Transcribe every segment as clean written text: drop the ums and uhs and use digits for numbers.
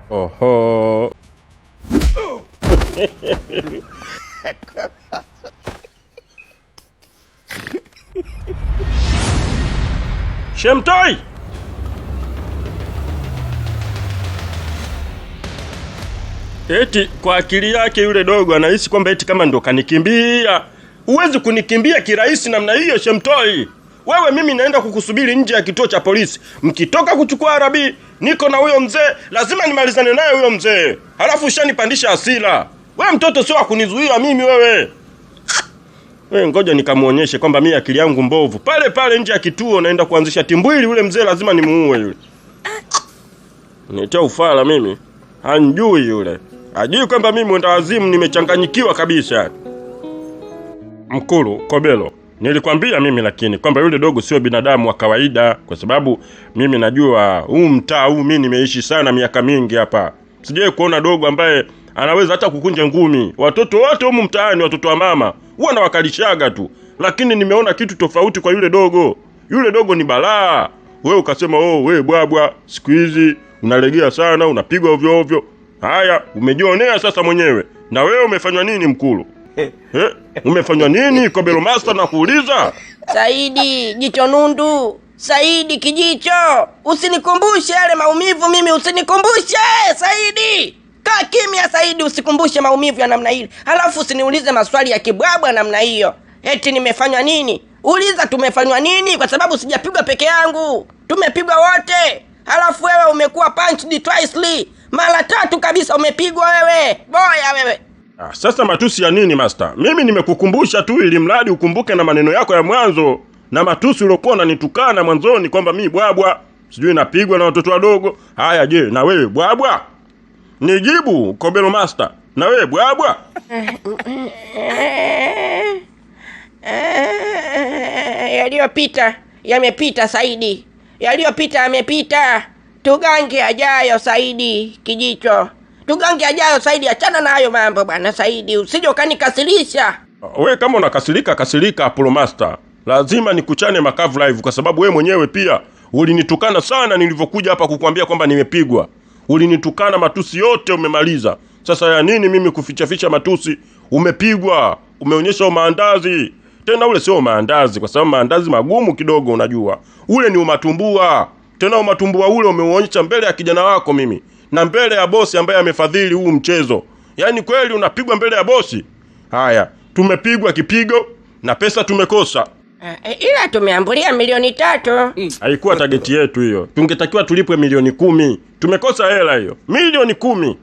Oho. Shemtoi! Eti kwa akili yake yule dogo anahisi kwamba eti kama ndo kanikimbia. Huwezi kunikimbia kirahisi namna hiyo Shemtoi. Wewe mimi naenda kukusubiri nje ya kituo cha polisi. Mkitoka kuchukua arabi, niko na huyo mzee, lazima nimalizane naye huyo mzee. Halafu ushanipandisha hasira. Wewe mtoto sio kunizuia mimi wewe. Wewe ngoja nikamuonyeshe kwamba mimi akili yangu mbovu. Pale pale nje ya kituo naenda kuanzisha timbwili, yule mzee lazima nimuue yule. Nitia ufala mimi. Hanjui yule. Hajui kwamba mimi mwenda wazimu nimechanganyikiwa kabisa. Mkulu, Kobelo, nilikwambia mimi lakini kwamba yule dogo sio binadamu wa kawaida, kwa sababu mimi najua huu mtaa huu mimi nimeishi sana miaka mingi hapa. Sijawahi kuona dogo ambaye anaweza hata kukunja ngumi. Watoto wote humu mtaani, watoto wa mama, huwa nawakalishaga tu. Lakini nimeona kitu tofauti kwa yule dogo. Yule dogo ni balaa. Wewe ukasema wewe bwabwa, siku hizi unalegea sana, unapigwa ovyo ovyo. Haya, umejionea sasa mwenyewe. Na wewe umefanywa nini Mkulu? Umefanywa nini Kobelo Master na kuuliza? Saidi, jicho nundu. Saidi kijicho. Usinikumbushe yale maumivu mimi, usinikumbushe Saidi. Kaa kimya Saidi, usikumbushe maumivu ya namna ile. Halafu usiniulize maswali ya kibwabwa namna hiyo. Eti nimefanywa nini? Uliza tumefanywa nini, kwa sababu sijapigwa peke yangu. Tumepigwa wote. Halafu wewe umekuwa punched twice. Mara 3 kabisa umepigwa wewe. Boya wewe. Sasa matusi ya nini Master? Mimi nimekukumbusha tu ili mradi ukumbuke na maneno yako ya mwanzo. Na matusi uliokuwa unanitukana mwanzoni kwamba mimi bwabwa, sijui napigwa na watoto wadogo. Haya je, na wewe bwabwa? Nijibu Kobelo Master. Na wewe bwabwa? Yaliyopita yamepita Saidi. Yaliyopita yamepita. Tugange ajayo Saidi kijicho. Tugange ajayo Saidi, achana na hayo mambo bwana Saidi. Usije ukanikasirisha. Wewe kama unakasirika, kasirika Apollo Master. Lazima nikuchane makavu live kwa sababu wewe mwenyewe pia ulinitukana sana nilivyokuja hapa kukuambia kwamba nimepigwa. Ulinitukana matusi yote umemaliza. Sasa ya nini mimi kuficha matusi? Umepigwa, umeonyesha maandazi. Tena ule sio maandazi kwa sababu maandazi magumu kidogo unajua. Ule ni umatumbua. Tena umatumbua ule umeuonyesha mbele ya kijana wako mimi. Na mbele ya bosi ambaye amefadhili huu mchezo. Yaani kweli unapigwa mbele ya bosi? Haya, tumepigwa kipigo na pesa tumekosa. Ila tumeambulia milioni 3. Haikuwa target yetu hiyo. Tungetakiwa tulipwe milioni 10. Tumekosa hela hiyo. Milioni 10.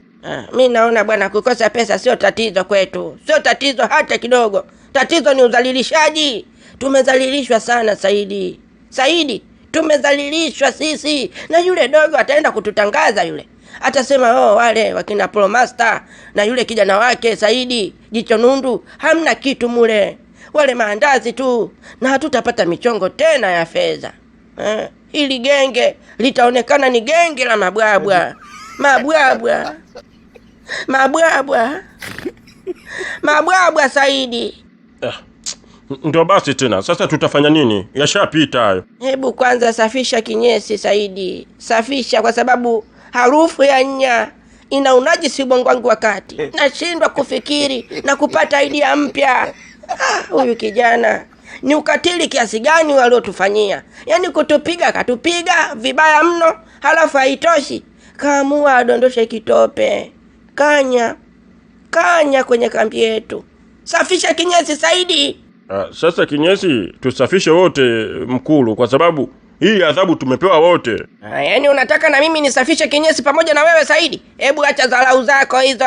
Mimi naona bwana kukosa pesa sio tatizo kwetu. Sio tatizo hata kidogo. Tatizo ni udhalilishaji. Tumedhalilishwa sana Saidi. Saidi, tumedhalilishwa sisi. Na yule dogo ataenda kututangaza yule. Atasema wale wakina Apollo Master na yule kijana wake Saidi jicho nundu hamna kitu mule. Wale maandazi tu na hatutapata michongo tena ya fedha. Hili genge litaonekana ni genge la mabwabwa. Mabwabwa. Mabwabwa. Mabwabwa Saidi. Ndio basi tena. Sasa tutafanya nini? Yashapita hayo. Hebu kwanza safisha kinyesi Saidi. Safisha kwa sababu harufu ya nya ina unajisi ubongo wangu wakati. Nashindwa kufikiri na kupata idea mpya. Huyu kijana ni ukatili kiasi gani waliotufanyia? Yaani kutupiga katupiga vibaya mno, halafu haitoshi. Kaamua adondoshe kitope. Kanya kwenye kambi yetu. Safisha kinyesi Saidi. Sasa kinyesi tusafishe wote Mkulu kwa sababu hii adhabu tumepewa wote. Yaani unataka na mimi nisafishe kinyesi pamoja na wewe Saidi? Hebu acha dharau zako hizo.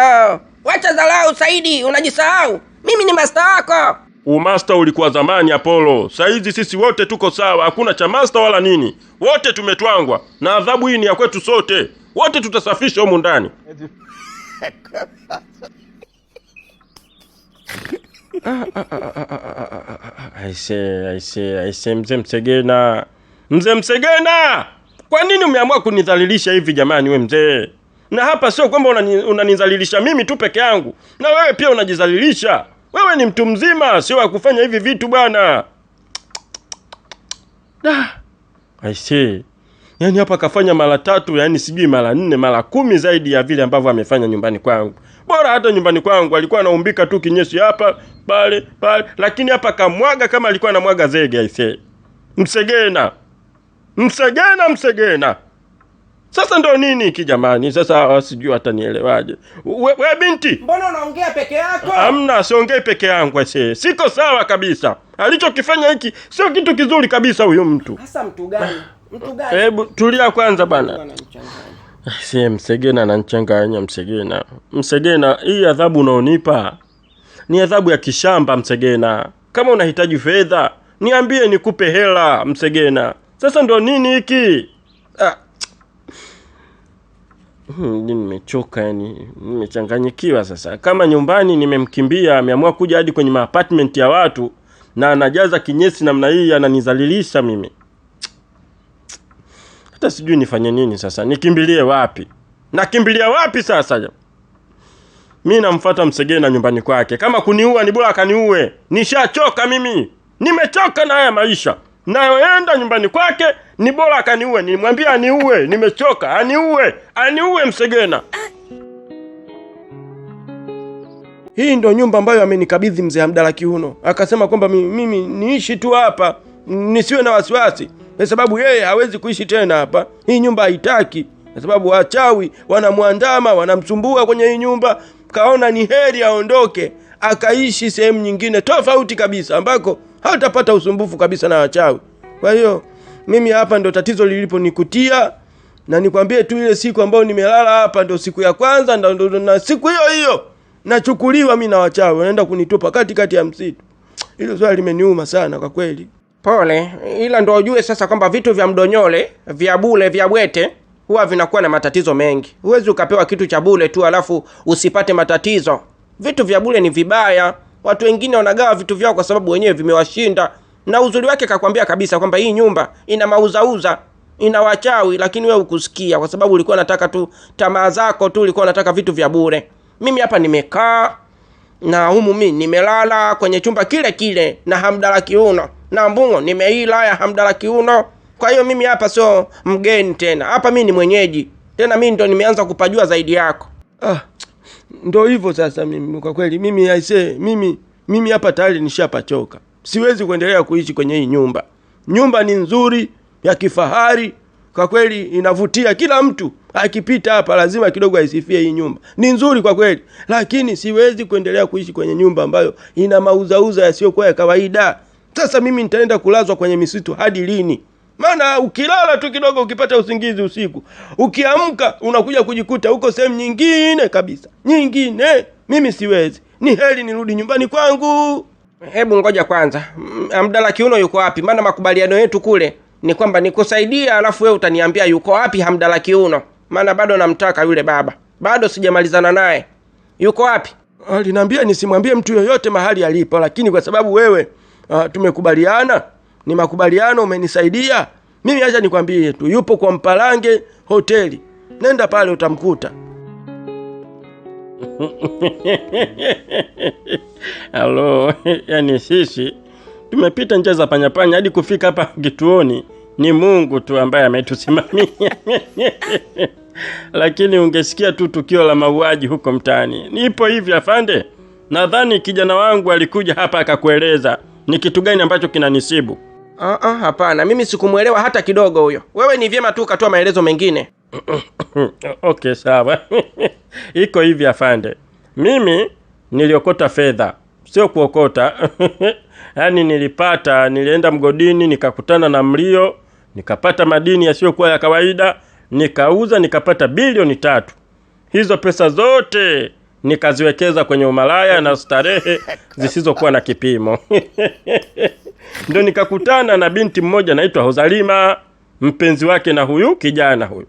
Wacha dharau Saidi, unajisahau. Mimi ni master wako. Master ulikuwa zamani Apollo. Saizi sisi wote tuko sawa. Hakuna cha master wala nini. Wote tumetwangwa. Na adhabu hii ni ya kwetu sote. Wote tutasafisha humu ndani. Aise Mzee Msegena. Mzee Msegena! Kwa nini umeamua kunidhalilisha hivi jamani we mzee? Na hapa sio kwamba unanidhalilisha mimi tu peke yangu. Na wewe pia unajidhalilisha. Wewe ni mtu mzima, sio wa kufanya hivi vitu bwana. Aise. Yaani hapa kafanya mara 3, yaani sijui mara 4, mara 10 zaidi ya vile ambavyo amefanya nyumbani kwangu. Bora hata nyumbani kwangu alikuwa anaumbika tu kinyesi hapa, pale, lakini hapa kamwaga kama alikuwa anamwaga zege aisee. Msegena. Sasa ndo nini hiki jamani? Sasa sijui hata nielewaje. We binti, mbona unaongea peke yako? Hamna, siongei peke yangu aisee. Siko sawa kabisa. Alichokifanya hiki sio kitu kizuri kabisa huyo mtu. Sasa mtu gani? Hebu tulia kwanza bana. Msegena ananichanganya Msegena, hii adhabu unaonipa ni adhabu ya kishamba Msegena. Kama unahitaji fedha, niambie nikupe hela Msegena. Sasa ndo nini hiki? Nimechoka yani, nimechanganyikiwa sasa. Kama nyumbani nimemkimbia, ameamua kuja hadi kwenye apartment ya watu na anajaza kinyesi namna hii, ananizalilisha mimi. Hata sijui nifanye nini sasa. Nikimbilie wapi? Nakimbilia wapi sasa? Mimi namfuata Msegena nyumbani kwake. Kama kuniua ni bora akaniue. Nishachoka mimi. Nimechoka na haya maisha. Naenda nyumbani kwake ni bora akaniue. Nilimwambia aniue, nimechoka. Aniue Msegena. Hii ndio nyumba ambayo amenikabidhi mzee Hamdala Kiuno. Akasema kwamba mimi niishi tu hapa, nisiwe na wasiwasi. Kwa sababu yeye hawezi kuishi tena hapa. Hii nyumba haitaki. Kwa sababu wachawi wanamwandama, wanamsumbua kwenye hii nyumba. Kaona ni heri aondoke, akaishi sehemu nyingine tofauti kabisa ambako hatapata usumbufu kabisa na wachawi. Kwa hiyo mimi hapa ndo tatizo liliponikutia, na nikwambie tu ile siku ambayo nimelala hapa ndo siku ya kwanza, ndo na siku hiyo nachukuliwa mimi na wachawi, wanaenda kunitupa katikati ya msitu. Hilo swali limeniuma sana kwa kweli. Pole, ila ndo ujue sasa kwamba vitu vya mdonyole, vya bule, vya bwete huwa vinakuwa na matatizo mengi. Huwezi ukapewa kitu cha bule tu alafu usipate matatizo. Vitu vya bule ni vibaya. Watu wengine wanagawa vitu vyao kwa sababu wenyewe vimewashinda. Na uzuri wake kakwambia kabisa kwamba hii nyumba ina mauzauza, ina wachawi, lakini wewe ukusikia kwa sababu ulikuwa unataka tu tamaa zako tu, ulikuwa unataka vitu vya bure. Mimi hapa nimekaa na humu mimi nimelala kwenye chumba kile na Hamdala Kiuno. Na mbungo nimeila ya Hamdala Kiuno. Kwa hiyo mimi hapa sio mgeni tena. Hapa mimi ni mwenyeji. Tena mimi ndo nimeanza kupajua zaidi yako. Ndo hivyo sasa mimi kwa kweli mimi hapa tayari nishapachoka. Siwezi kuendelea kuishi kwenye hii nyumba. Nyumba ni nzuri, ya kifahari. Kwa kweli inavutia kila mtu. Akipita hapa lazima kidogo aisifie hii nyumba. Ni nzuri kwa kweli, lakini siwezi kuendelea kuishi kwenye nyumba ambayo ina mauzauza yasiyokuwa ya kawaida. Sasa mimi nitaenda kulazwa kwenye misitu hadi lini? Maana ukilala tu kidogo ukipata usingizi usiku, ukiamka unakuja kujikuta huko sehemu nyingine kabisa. Mimi siwezi. Ni heri nirudi nyumbani kwangu. Hebu ngoja kwanza. Hamdala Kiuno yuko wapi? Maana makubaliano yetu kule ni kwamba nikusaidia alafu wewe utaniambia yuko wapi Hamdala Kiuno. Maana bado namtaka yule baba. Bado sijamalizana naye. Yuko wapi? Aliniambia nisimwambie mtu yoyote mahali alipo, lakini kwa sababu wewe tumekubaliana, ni makubaliano, umenisaidia. Mimi acha nikwambie tu, yupo kwa Mpalange hoteli. Nenda pale utamkuta. Halo, yani sisi tumepita njia za panyapanya hadi kufika hapa kituoni. Ni Mungu tu ambaye ametusimamia. Lakini ungesikia tu tukio la mauaji huko mtaani. Nipo hivi afande. Nadhani kijana wangu alikuja hapa akakueleza ni kitu gani ambacho kinanisibu. Hapana, mimi sikumuelewa hata kidogo huyo. Wewe ni vyema tu ukatoa maelezo mengine. Okay, sawa. Iko hivi afande. Mimi niliokota fedha, sio kuokota. Yaani nilienda mgodini, nikakutana na mlio, nikapata madini yasiyokuwa ya kawaida, nikauza, nikapata bilioni 3. Hizo pesa zote nikaziwekeza kwenye umalaya na starehe zisizokuwa na kipimo. Ndio nikakutana na binti mmoja anaitwa Hozalima, mpenzi wake na huyu kijana huyu.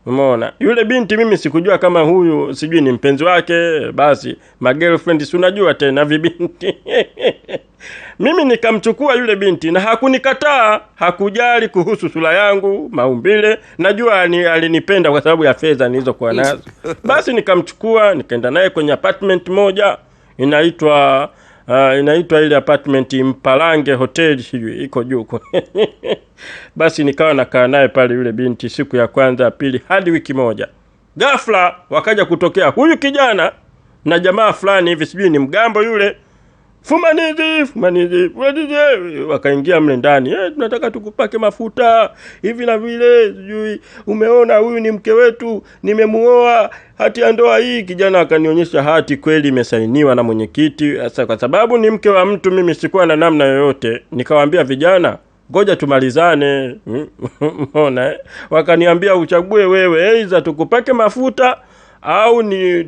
Umeona? Yule binti mimi sikujua kama huyu sijui ni mpenzi wake, basi ma girlfriend si unajua tena vibinti. Mimi nikamchukua yule binti na hakunikataa, hakujali kuhusu sura yangu, maumbile, najua alinipenda kwa sababu ya fedha nilizokuwa nazo. Basi nikamchukua, nikaenda naye kwenye apartment moja inaitwa Inaitwa ile apartment Mpalange Hotel, sijui iko juu. Basi nikawa nakaa naye pale yule binti siku ya kwanza, ya pili, hadi wiki moja. Ghafla wakaja kutokea huyu kijana na jamaa fulani hivi, sijui ni mgambo yule. Fumanizi, wakaingia mle ndani. Tunataka tukupake mafuta hivi na vile, sijui umeona huyu ni mke wetu, nimemuoa, hati ya ndoa hii. Kijana akanionyesha hati, kweli imesainiwa na mwenyekiti. Sasa kwa sababu ni mke wa mtu, mimi sikuwa na namna yoyote, nikawaambia vijana, ngoja tumalizane. Umeona wakaniambia uchague wewe, aidha tukupake mafuta au ni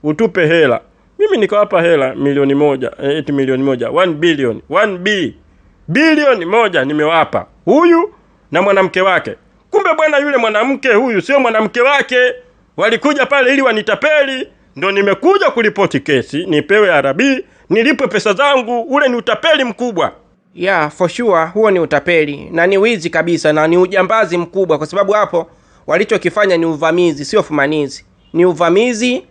utupe hela. Mimi nikawapa hela milioni moja, milioni moja, 1 billion, 1 bilioni moja nimewapa huyu na mwanamke wake. Kumbe bwana yule mwanamke huyu sio mwanamke wake, walikuja pale ili wanitapeli. Ndo nimekuja kuripoti kesi, nipewe arabi, nilipe pesa zangu. Ule ni utapeli mkubwa. Yeah, for sure huo ni utapeli na ni wizi kabisa na ni ujambazi mkubwa, kwa sababu hapo walichokifanya ni uvamizi, sio fumanizi. Ni uvamizi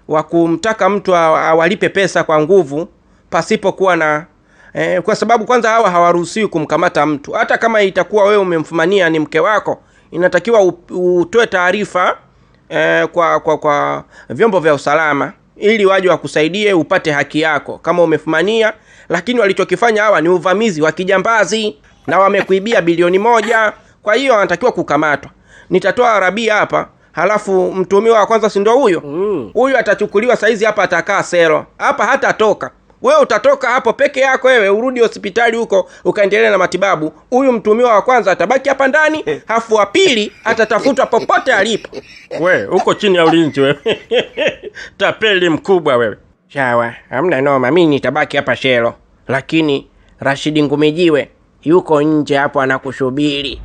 wa kumtaka mtu awalipe pesa kwa nguvu pasipokuwa na kwa sababu kwanza hawa hawaruhusiwi kumkamata mtu. Hata kama itakuwa wewe umemfumania ni mke wako, inatakiwa utoe taarifa kwa vyombo vya usalama ili waje wakusaidie upate haki yako kama umefumania. Lakini walichokifanya hawa ni uvamizi wa kijambazi na wamekuibia bilioni moja. Kwa hiyo wanatakiwa kukamatwa. Nitatoa arabi hapa, halafu mtuhumiwa wa kwanza si ndio huyo? Huyo atachukuliwa saizi hapa, atakaa selo. Hapa hata toka. Wewe utatoka hapo peke yako, wewe urudi hospitali huko ukaendelea na matibabu. Huyu mtuhumiwa wa kwanza atabaki hapa ndani, halafu wa pili atatafutwa popote alipo. Wewe uko chini ya ulinzi wewe. Tapeli mkubwa wewe. Sawa, hamna noma, mimi nitabaki hapa shelo. Lakini Rashidi Ngumijiwe yuko nje hapo anakusubiri.